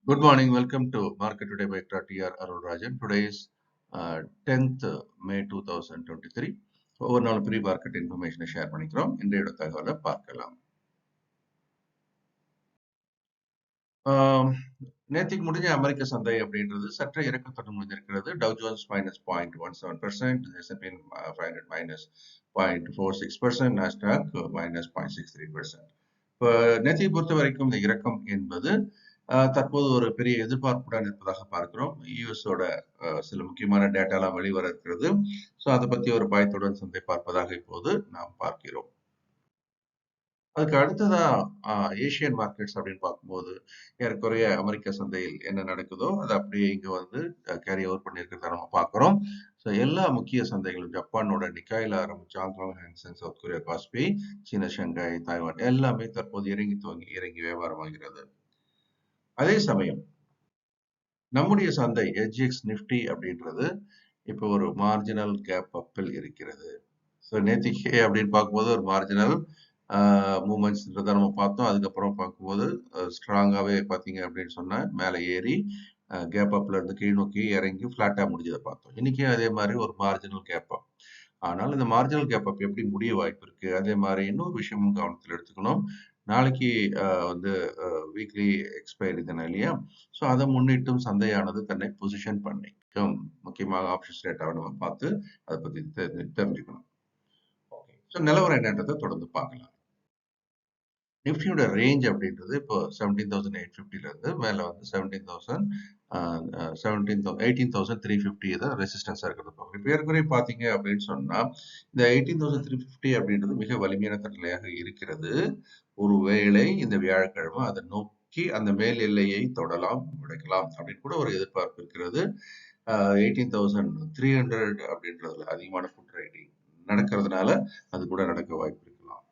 Good morning. Welcome to Market Today by ECTRA Arulrajhan. Today is 10th May 2023. ஒவ்வொரு நாள் pre market இன்ஃபர்மேஷனை share பண்ணிக்கிறோம். இன்றைய தகவலை பார்க்கலாம். நேற்றுக்கு முடிஞ்ச அமெரிக்க சந்தை அப்படின்றது சற்று இறக்கத்துடன் முடிஞ்சிருக்கிறது. Dow Jones -0.17%, S&P 500 -0.46%, Nasdaq -0.63%. இப்போ நேற்றை பொறுத்த வரைக்கும் இந்த இறக்கம் என்பது தற்போது ஒரு பெரிய எதிர்பார்ப்புடன் இருப்பதாக பார்க்கிறோம். யூஎஸோட சில முக்கியமான டேட்டாலாம் வெளிவர இருக்கிறது. ஸோ அதை பற்றி ஒரு பயத்துடன் சந்தை பார்ப்பதாக இப்போது நாம் பார்க்கிறோம். அதுக்கு அடுத்ததா ஏசியன் மார்க்கெட்ஸ் அப்படின்னு பார்க்கும்போது ஏறக்குறைய அமெரிக்க சந்தையில் என்ன நடக்குதோ அதை அப்படியே இங்க வந்து கேரி ஓவர் பண்ணியிருக்கிறத நம்ம பார்க்கிறோம். ஸோ எல்லா முக்கிய சந்தைகளும் ஜப்பானோட நிக்காயில ஆரம்பிச்சு ஹாங்காங், ஹாங்செங், சவுத் கொரியா காஸ்பி, சீன ஷங்காய், தாய்வான் எல்லாமே தற்போது இறங்கி வியாபாரமாகிறது. அதே சமயம் நம்முடைய சந்தை எச்எக்ஸ் நிஃப்டி அப்படின்றது இப்போ ஒரு மார்ஜினல் கேப் அப்பில் இருக்கிறது. ஸோ நேத்திக்கு அப்படின்னு பார்க்கும்போது ஒரு மார்ஜினல் மூமெண்ட்ஸ்ன்றதை நம்ம பார்த்தோம். அதுக்கப்புறம் பார்க்கும்போது ஸ்ட்ராங்காகவே பார்த்தீங்க அப்படின்னு சொன்னால் மேலே ஏறி கேப் அப்ல இருந்து கீழ் நோக்கி இறங்கி ஃப்ளாட்டாக முடிஞ்சதை பார்த்தோம். இன்னைக்கு அதே மாதிரி ஒரு மார்ஜினல் கேப் அப். ஆனால் இந்த மார்ஜினல் கேப் அப் எப்படி முடிய வாய்ப்பு இருக்கு? அதே மாதிரி இன்னொரு விஷயமும் கவனத்தில் எடுத்துக்கணும். நாளைக்கு வந்து வீக்லி எக்ஸ்பைரி தானே இல்லையா? ஸோ அதை முன்னிட்டும் சந்தையானது தன்னை பொசிஷன் பண்ணிக்கும். முக்கியமாக ஆப்ஷன்ஸ் டேட்டாவை நம்ம பார்த்து அதை பற்றி தெரிஞ்சுக்கணும். ஓகே, ஸோ நிலவரம் என்னன்றதை தொடர்ந்து பார்க்கலாம். நிஃப்டியோட ரேஞ்ச் அப்படின்றது இப்போ 17,850 இருந்து மேலே வந்து 18,350 தான் ரெசிஸ்டன்ஸாக இருக்கிறது. இப்போ ஏற்கனவே பார்த்தீங்க அப்படின்னு சொன்னால் இந்த 18,350 அப்படின்றது மிக வலிமையான தரநிலையாக இருக்கிறது. ஒருவேளை இந்த வியாழக்கிழமை அதை நோக்கி அந்த மேல் எல்லையை தொடலாம், உடைக்கலாம் அப்படின்னு கூட ஒரு எதிர்பார்ப்பு இருக்கிறது. 18,300 அப்படின்றதுல அதிகமான புட் ரைடிங் நடக்கிறதுனால அது கூட நடக்க வாய்ப்பு இருக்கலாம்.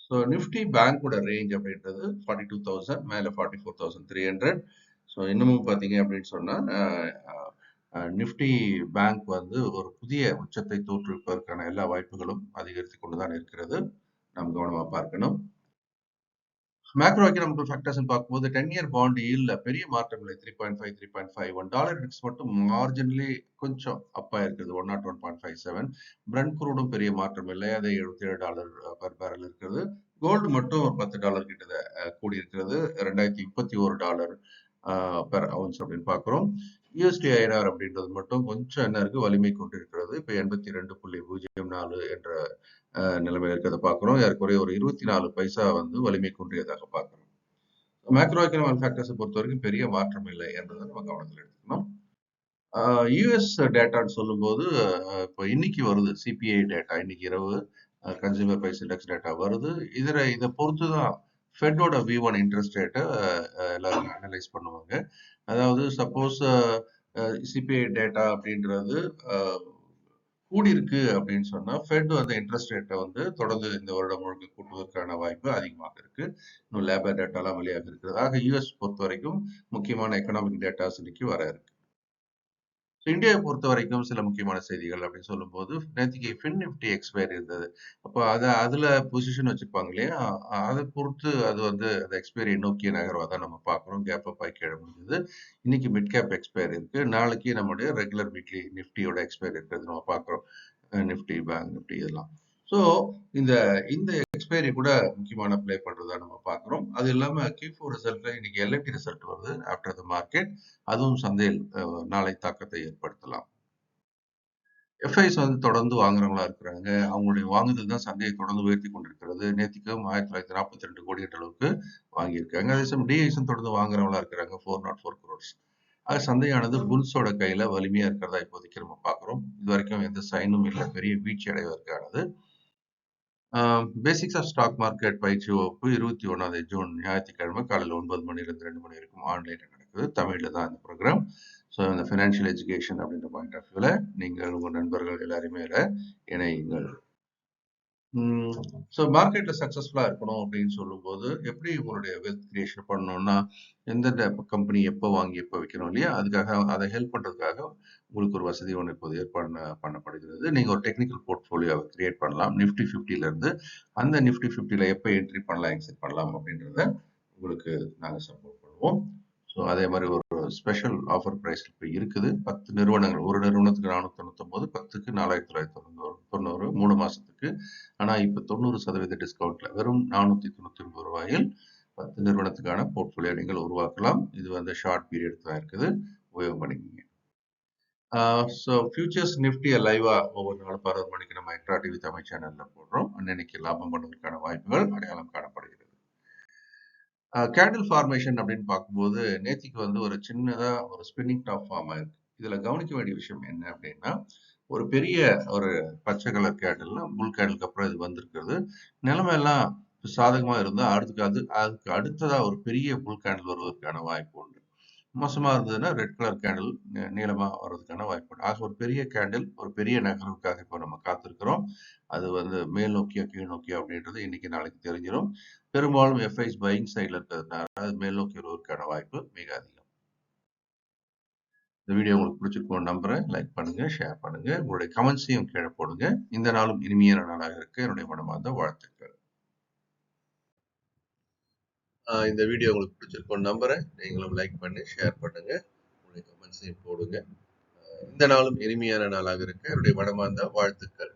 ஸோ நிஃப்டி பேங்கோட ரேஞ்ச் அப்படின்றது 42,000 மேலே 44,300. ஸோ இன்னமும் பார்த்தீங்க அப்படின்னு சொன்னால் நிஃப்டி பேங்க் வந்து ஒரு புதிய உச்சத்தை தோற்றுவிப்பதற்கான எல்லா வாய்ப்புகளும் அதிகரித்து கொண்டுதான் இருக்கிறது. நாம் கவனமாக பார்க்கணும். மேக்ரோ எக்கனாமிக்கல் ஃபேக்டர்ஸ் பார்க்கும்போது 10-year பாண்ட் ஈல்ட்ல பெரிய மாற்றம் இல்லை. 3.5, 3.51 டாலர் இண்டெக்ஸ் மட்டும் மார்ஜினலி கொஞ்சம் அப்பா இருக்குது. 101.57. பிரண்ட் குரூடும் பெரிய மாற்றம் இல்லை. அது $77 பர் பேரல் இருக்கிறது. கோல்டு மட்டும் ஒரு $10 கிட்ட கூடி இருக்கிறது. $2031 பெர் அவுன்ஸ் அப்படின்னு பார்க்குறோம். யூஎஸ்டி ஐஎன்ஆர் அப்படின்றது மட்டும் கொஞ்சம் என்ன இருக்கு, வலிமை கொண்டிருக்கிறது. இப்போ 82.04 என்ற நிலைமையில் இருக்கிறத பார்க்குறோம். ஏறக்குறைய ஒரு 24 பைசா வந்து வலிமை குன்றியதாக பார்க்குறோம். மேக்ரோ எக்கனாமிக் ஃபேக்டர்ஸை பொறுத்த வரைக்கும் பெரிய மாற்றம் இல்லை என்பதை நம்ம கவனத்தில் எடுத்துக்கணும். யூஎஸ் டேட்டான்னு சொல்லும்போது இப்போ இன்னைக்கு வருது சிபிஐ டேட்டா. இன்னைக்கு இரவு கன்சியூமர் பிரைஸ் இண்டெக்ஸ் டேட்டா வருது. இதை பொறுத்து தான் ஃபெட்டோட V1 இன்ட்ரெஸ்ட் ரேட்டை எல்லாரும் அனலைஸ் பண்ணுவாங்க. அதாவது சப்போஸ் சிபிஐ டேட்டா அப்படின்றது கூடியிருக்கு அப்படின்னு சொன்னா ஃபெட் வந்து இன்ட்ரெஸ்ட் ரேட்டை வந்து தொடர்ந்து இந்த வருடம் முழுக்க கூட்டுவதற்கான வாய்ப்பு அதிகமாக இருக்கு. இன்னும் லேபர் டேட்டாலாம் வெளியாக இருக்கிறது. ஆக யூஎஸ் பொறுத்த வரைக்கும் முக்கியமான எக்கனாமிக் டேட்டாஸ் இன்னைக்கு வர இருக்கு. இந்தியாவை பொறுத்த வரைக்கும் சில முக்கியமான செய்திகள் அப்படின்னு சொல்லும்போது நேற்றுக்கு ஃபின் நிஃப்டி எக்ஸ்பயர் இருந்தது. அப்போ அதுல பொசிஷன் வச்சுப்பாங்க இல்லையா? அதை பொறுத்து அது வந்து அந்த எக்ஸ்பயரி நோக்கிய நகர்வா தான் நம்ம பார்க்குறோம். கேப் அப் ஆகி கீழே முடிஞ்சது. இன்னைக்கு மிட் கேப் எக்ஸ்பயர் இருக்கு. நாளைக்கு நம்முடைய ரெகுலர் வீக்லி நிஃப்டியோட எக்ஸ்பயர் இருக்கிறது நம்ம பார்க்குறோம். நிஃப்டி, பேங்க் நிஃப்டி இதெல்லாம். ஸோ இந்த இந்த எக்ஸ்பைரி கூட முக்கியமான பிளே பண்றதா நம்ம பார்க்குறோம். அது இல்லாம Q4 ரிசல்ட்ல இன்னைக்கு எல்என்டி ரிசல்ட் வருது ஆஃப்டர் த மார்க்கெட். அதுவும் சந்தையில் நாளை தாக்கத்தை ஏற்படுத்தலாம். எஃப்ஐஸ் வந்து தொடர்ந்து வாங்குறவங்களா இருக்கிறாங்க. அவங்களுடைய வாங்குதல் தான் சந்தையை தொடர்ந்து உயர்த்தி கொண்டிருக்கிறது. நேத்திக்கும் 1942 கோடி என்ற அளவுக்கு வாங்கியிருக்காங்க. அதே சமயம் டிஐஸும் தொடர்ந்து வாங்குறவங்களா இருக்கிறாங்க. 404 crores. அது சந்தையானது புல்ஸோட கையில வலிமையா இருக்கிறதா இப்போதைக்கு நம்ம பார்க்குறோம். இது வரைக்கும் எந்த சைனும் இல்லை பெரிய வீழ்ச்சி அடைவதற்கானது. பேசிக்ஸ் ஆஃப் ஸ்டாக் மார்க்கெட் பயிற்சி வகுப்பு 21 ஜூன் ஞாயிற்றுக்கிழமை காலையில் 9 மணிலிருந்து 2 மணி வரைக்கும் ஆன்லைன்ல நடக்குது. தமிழ்ல தான் இந்த ப்ரோக்ராம். ஸோ இந்த ஃபினான்ஷியல் எஜுகேஷன் அப்படின்ற பாயிண்ட் ஆஃப் வியூல நீங்கள் உங்கள் நண்பர்கள் எல்லாருமே இணையுங்கள். ஸோ மார்க்கெட்ல சக்சஸ்ஃபுல்லா இருக்கணும் அப்படின்னு சொல்லும்போது எப்படி உங்களுடைய வெல்த் கிரியேஷன் பண்ணணும்னா எந்தெந்த கம்பெனி எப்போ வாங்கி எப்போ விற்கணும் இல்லையா? அதுக்காக அதை ஹெல்ப் பண்றதுக்காக உங்களுக்கு ஒரு வசதி ஒன்று இப்போது ஏற்பாடு பண்ணப்படுகிறது. நீங்க ஒரு டெக்னிக்கல் போர்ட்ஃபோலியோவை கிரியேட் பண்ணலாம். நிஃப்டி 50ல இருந்து அந்த நிஃப்டி 50ல எப்போ என்ட்ரி பண்ணலாம், எக்ஸிட் பண்ணலாம் அப்படின்றத உங்களுக்கு நாங்கள் சப்போர்ட் பண்ணுவோம். ஸோ அதே மாதிரி ஒரு ஸ்பெஷல் ஆஃபர் பிரைஸ் இப்போ இருக்குது. 10 நிறுவனங்கள், ஒரு நிறுவனத்துக்கு 499, 10க்கு 4990, 3 மாசத்துக்கு. ஆனா இப்போ 90% டிஸ்கவுண்ட்ல வெறும் ரூ. 499 10 நிறுவனத்துக்கான போர்ட்ஃபோலியோ நீங்கள் உருவாக்கலாம். இது வந்து ஷார்ட் பீரியட் தான் இருக்குது, உபயோகம் பண்ணிக்கோங்க. ஸோ ஃபியூச்சர்ஸ் நிஃப்டியை லைவா ஒவ்வொரு நாளும் 11 மணிக்கு நம்ம எக்ட்ரா டிவி தமிழ் சேனல்ல போடுறோம். அன்னைக்கு லாபம் பண்ணுவதற்கான வாய்ப்புகள் அடையாளம் காணப்படுகிறது. கேண்டில் ஃபார்மேஷன் அப்படின்னு பார்க்கும்போது நேத்திக்கு வந்து ஒரு சின்னதா ஒரு ஸ்பின்னிங் டாப் ஃபார்ம் ஆயிருக்கு. இதுல கவனிக்க வேண்டிய விஷயம் என்ன அப்படின்னா, ஒரு பெரிய ஒரு பச்சை கலர் கேண்டில் புல் கேண்டிலுக்கு அப்புறம் இது வந்திருக்கிறது. நிலைமை எல்லாம் சாதகமா இருந்தா அதுக்கு அடுத்ததா ஒரு பெரிய புல் கேண்டில் வருவதற்கான வாய்ப்பு உண்டு. மோசமா இருந்ததுன்னா ரெட் கலர் கேண்டில் நீளமா வர்றதுக்கான வாய்ப்பு உண்டு. ஆக ஒரு பெரிய கேண்டில், ஒரு பெரிய நகர்வுக்காக இப்போ நம்ம காத்திருக்கிறோம். அது வந்து மேல் நோக்கியா கீழ் நோக்கியா அப்படின்றது இன்னைக்கு நாளைக்கு தெரிஞ்சிடும். பெரும்பாலும் எஃப்ஐஸ் பையிங் சைடில் இருக்கிறதுனால அது மேல் நோக்கி வருவதற்கான வாய்ப்பு மிக அதிகம். இந்த வீடியோ உங்களுக்கு பிடிச்சிருக்கும் நம்புறேன். லைக் பண்ணுங்க, ஷேர் பண்ணுங்க, உங்களுடைய கமெண்ட்ஸையும் கீழே போடுங்க. இந்த நாளும் இனிமையான நாளாக இருக்க என்னுடைய மனமார்ந்த வாழ்த்துக்கள். இந்த வீடியோ உங்களுக்கு பிடிச்சிருக்கும் நம்புறேன். நீங்களும் லைக் பண்ணி ஷேர் பண்ணுங்க, உங்களுடைய கமெண்ட்ஸையும் போடுங்க. இந்த நாளும் இனிமையான நாளாக இருக்க என்னுடைய மனமார்ந்த வாழ்த்துக்கள்.